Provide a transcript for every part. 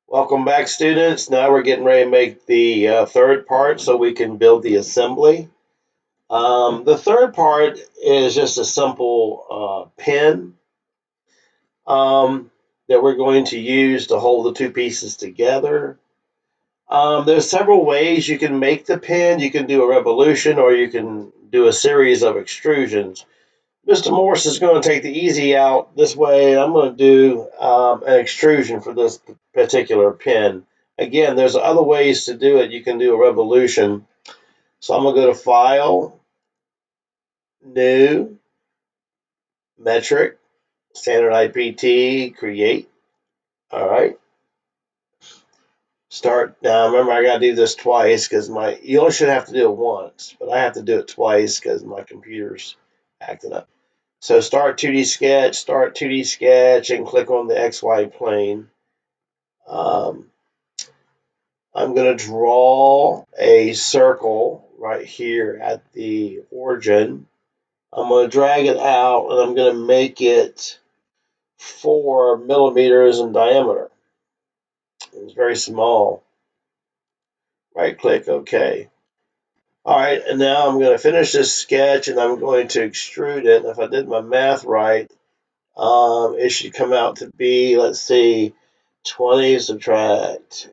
Welcome back, students. Now we're getting ready to make the third part so we can build the assembly. The third part is just a simple pin that we're going to use to hold the two pieces together. There's several ways you can make the pin. You can do a revolution or you can do a series of extrusions. Mr. Morse is going to take the easy out this way. I'm going to do an extrusion for this particular pin. Again, there's other ways to do it. You can do a revolution. So I'm going to go to File, New, Metric, Standard IPT, Create. All right. Start. Now, remember, I got to do this twice because you only should have to do it once, but I have to do it twice because my computer's acting up. So start 2D sketch, and click on the XY plane. I'm going to draw a circle right here at the origin. I'm going to drag it out and I'm going to make it 4 millimeters in diameter. It's very small. Right click, OK. All right, and now I'm going to finish this sketch and I'm going to extrude it. And if I did my math right, it should come out to be, let's see, 20 subtract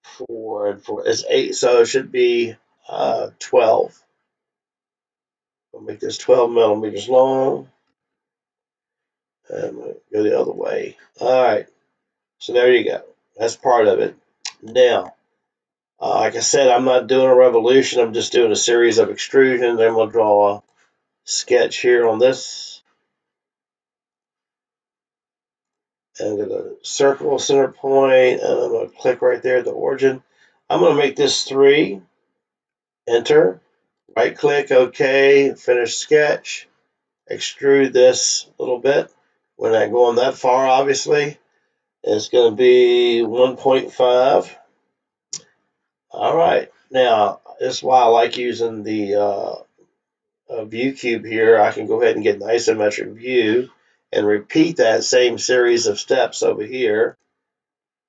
4 and 4 is 8, so it should be 12. I'll make this 12 millimeters long. And I'm going to go the other way. All right, so there you go. That's part of it. Now, like I said, I'm not doing a revolution. I'm just doing a series of extrusions. I'm going to draw a sketch here on this. And I'm going to circle center point, and I'm going to click right there at the origin. I'm going to make this 3. Enter. Right click, OK, finish sketch. Extrude this a little bit. We're not going that far, obviously. It's going to be 1.5. All right. Now, this is why I like using the view cube here. I can go ahead and get an isometric view and repeat that same series of steps over here.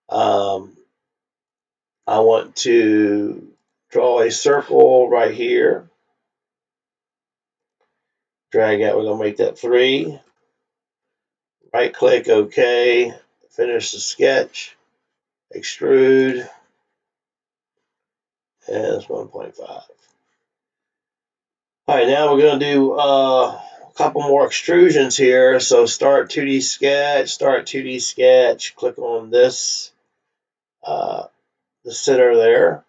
I want to draw a circle right here. Drag out. We're going to make that 3. Right click, OK. Finish the sketch. Extrude. And it's 1.5. All right, now we're going to do a couple more extrusions here. So start 2D sketch, click on this, the center there.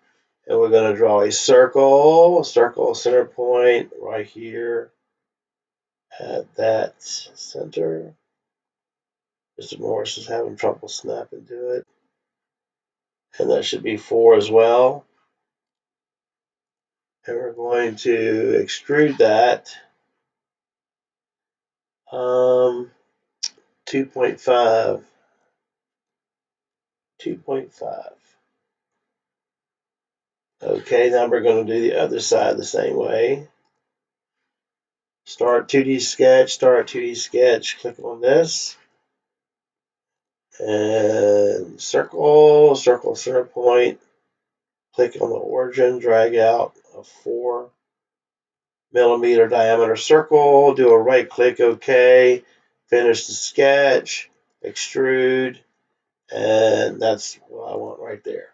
And we're going to draw a circle center point right here at that center. Mr. Morris is having trouble snapping to it. And that should be 4 as well. And we're going to extrude that 2.5. 2.5. Okay, now we're going to do the other side the same way. Start 2D sketch, click on this. And circle center point. Click on the origin, drag out a 4 millimeter diameter circle. Do a right click, OK. Finish the sketch, extrude, and that's what I want right there.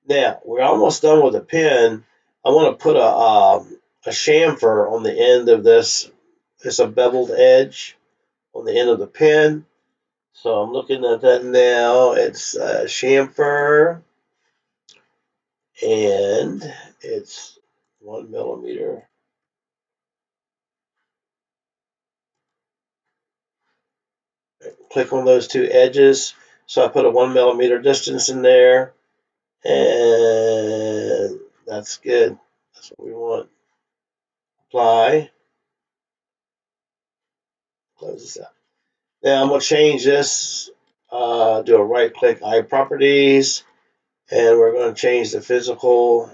Now, we're almost done with the pin. I want to put a chamfer on the end of this. It's a beveled edge on the end of the pin. So I'm looking at that now. It's a chamfer, and it's 1 millimeter. Click on those two edges. So I put a 1 millimeter distance in there, and that's good. That's what we want. Apply. Close this out. Now I'm going to change this. Do a right click, eye properties, and we're going to change the physical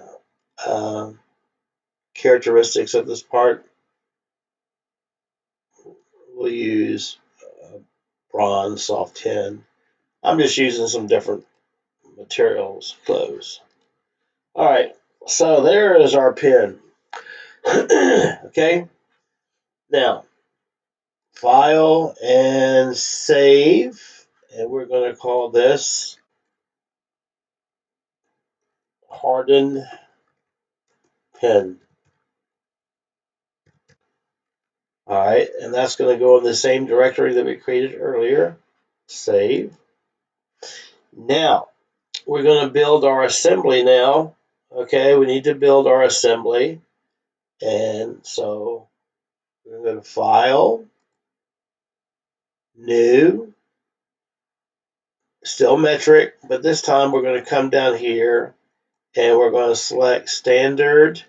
characteristics of this part. We'll use bronze soft tin. I'm just using some different materials, close. All right, so there is our pin. Okay, now file and save, and we're going to call this hardened pin. All right, and that's going to go in the same directory that we created earlier. Save. Now we're going to build our assembly now. Okay, we need to build our assembly, and so we're going to go to File, New, still metric, but this time we're going to come down here and we're going to select Standard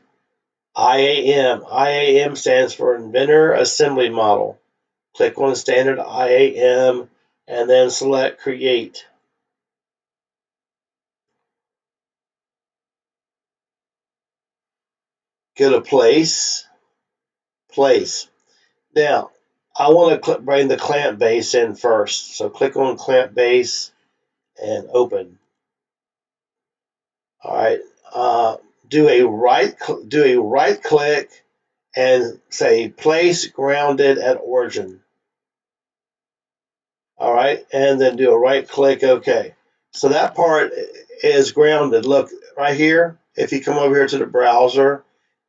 IAM. IAM stands for Inventor Assembly Model. Click on Standard IAM and then select Create. Go to Place, Place. Now, I want to bring the clamp base in first. So click on Clamp Base and open. All right. Do a right click and say Place Grounded at Origin. All right, and then do a right click, OK. So that part is grounded. Look right here. If you come over here to the browser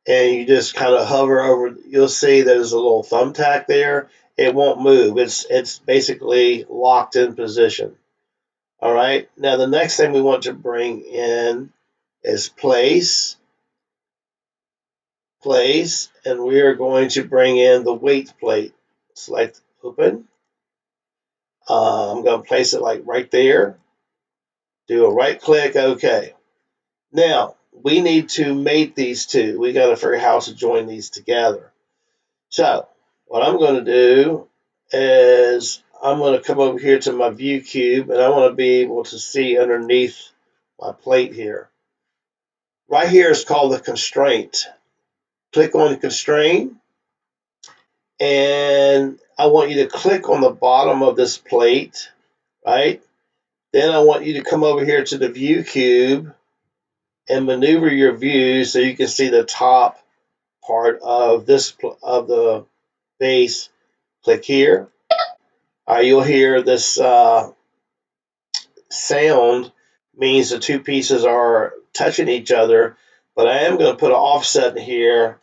and you just kind of hover over, you'll see there's a little thumbtack there. It won't move. It's basically locked in position. All right. Now the next thing we want to bring in is place, and we are going to bring in the weight plate. Select open. I'm going to place it like right there. Do a right click, OK. Now, we need to mate these two. We got to figure out how to join these together. So, what I'm going to do is I'm going to come over here to my view cube, and I want to be able to see underneath my plate here. Right here is called the constraint. Click on constraint, and I want you to click on the bottom of this plate, right? Then I want you to come over here to the view cube and maneuver your view so you can see the top part of the base. Click here. You'll hear this sound, means the two pieces are touching each other, but I am going to put an offset in here.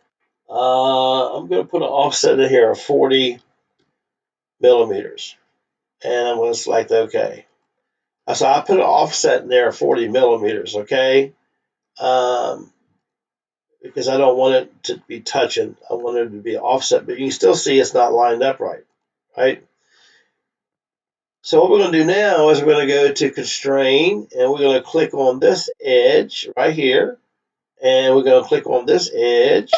I'm going to put an offset in here of 40 millimeters, and I'm going to select OK. So I put an offset in there of 40 millimeters, okay? Because I don't want it to be touching. I want it to be offset, but you can still see it's not lined up right, right? So what we're going to do now is we're going to go to constrain, and we're going to click on this edge right here, and we're going to click on this edge,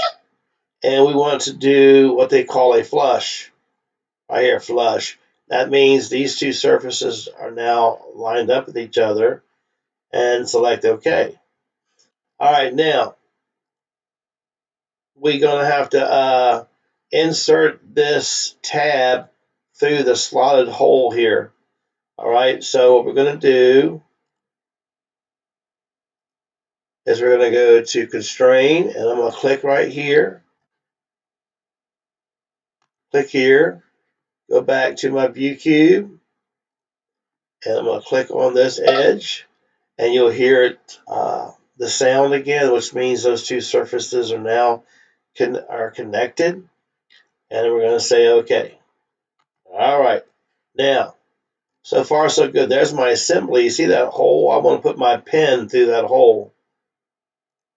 and we want to do what they call a flush, right here, flush. That means these two surfaces are now lined up with each other, and select OK. All right, now we're going to have to insert this tab through the slotted hole here. All right, so what we're going to do is we're going to go to constrain, and I'm going to click right here. Click here, go back to my view cube, and I'm going to click on this edge, and you'll hear it, the sound again, which means those two surfaces are now connected, and we're going to say OK. All right, now, so far so good. There's my assembly. You see that hole? I want to put my pen through that hole.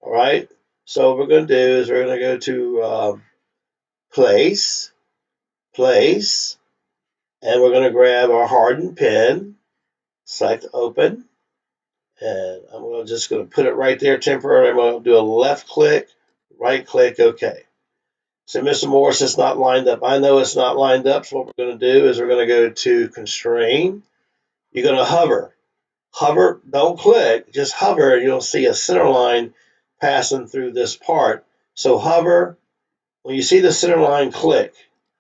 All right, so what we're going to do is we're going to go to place, and we're going to grab our hardened pen, select open, and I'm just going to put it right there temporarily. I'm going to do a left click, right click, OK. So Mr. Morris, it's not lined up. I know it's not lined up, so what we're going to do is we're going to go to constrain. You're going to hover, don't click, just hover, and you'll see a center line passing through this part. So hover, when you see the center line, click,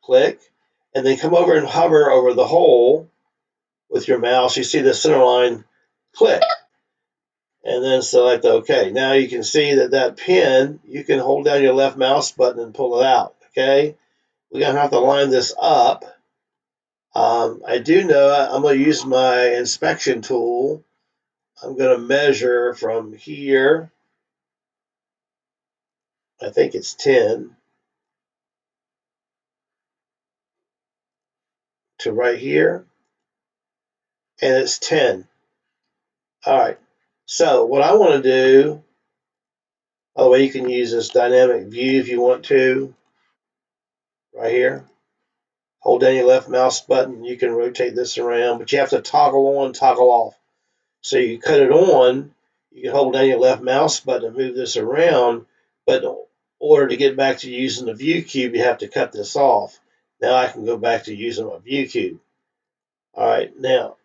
and then come over and hover over the hole with your mouse. You see the center line, click. and then select OK. Now you can see that pin, you can hold down your left mouse button and pull it out. Okay, we're going to have to line this up. I do know I'm going to use my inspection tool. I'm going to measure from here, I think it's 10, to right here, and it's 10. All right, so what I want to do, by the way, you can use this dynamic view if you want to, right here. Hold down your left mouse button, you can rotate this around, but you have to toggle on, toggle off. So you cut it on, you can hold down your left mouse button and move this around, but in order to get back to using the view cube, you have to cut this off. Now I can go back to using my view cube. All right, now,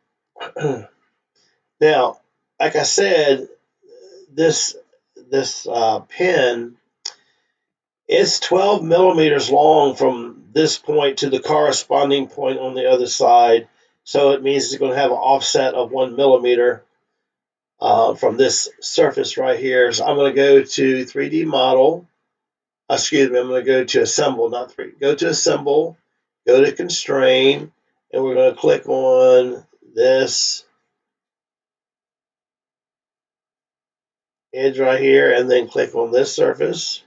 now, like I said, this pin, it's 12 millimeters long from this point to the corresponding point on the other side. So it means it's going to have an offset of 1 millimeter from this surface right here. So I'm going to go to 3D model. Excuse me, I'm going to go to assemble, not 3. Go to assemble, go to constrain, and we're going to click on this edge right here, and then click on this surface.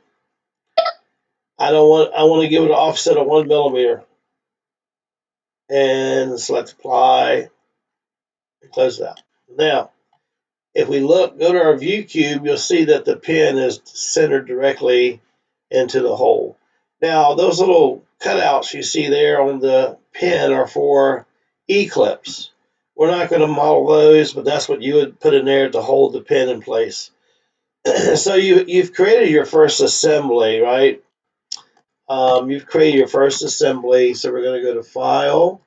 I want to give it an offset of 1 millimeter, and select apply and close that. Now, if we look, go to our view cube, you'll see that the pin is centered directly into the hole. Now, those little cutouts you see there on the pin are for E-clips. We're not going to model those, but that's what you would put in there to hold the pin in place. So you've created your first assembly, right? You've created your first assembly, so we're going to go to File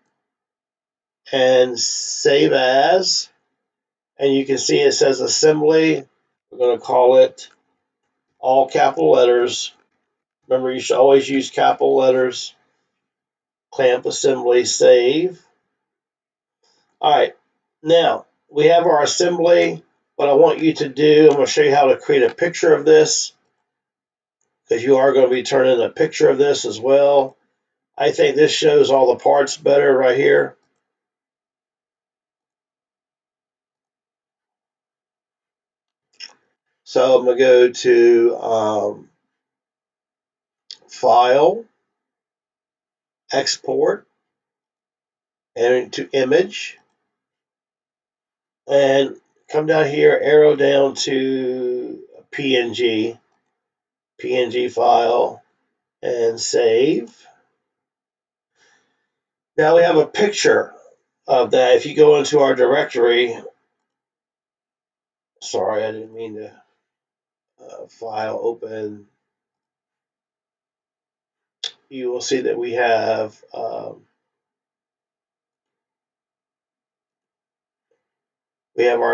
and Save As, and you can see it says Assembly. We're going to call it all capital letters. Remember, you should always use capital letters. Clamp Assembly, Save. All right, now we have our assembly. What I want you to do, I'm going to show you how to create a picture of this, because you are going to be turning a picture of this as well. I think this shows all the parts better right here. So I'm going to go to File, Export, and to Image, and come down here, arrow down to PNG file, and save. Now we have a picture of that. If you go into our directory, sorry, I didn't mean to file open. You will see that we have our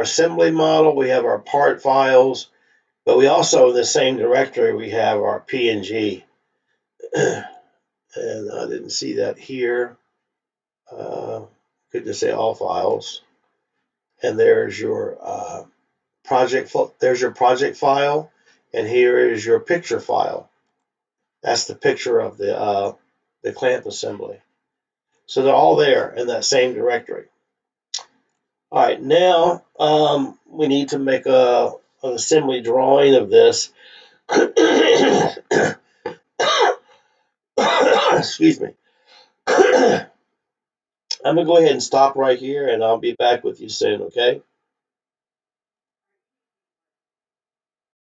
assembly model, we have our part files, but we also, in the same directory, we have our PNG. And I didn't see that here. Could just say all files. And there's your project. There's your project file, and here is your picture file. That's the picture of the clamp assembly. So they're all there in that same directory. All right, now we need to make an assembly drawing of this. Excuse me. I'm going to go ahead and stop right here, and I'll be back with you soon, okay?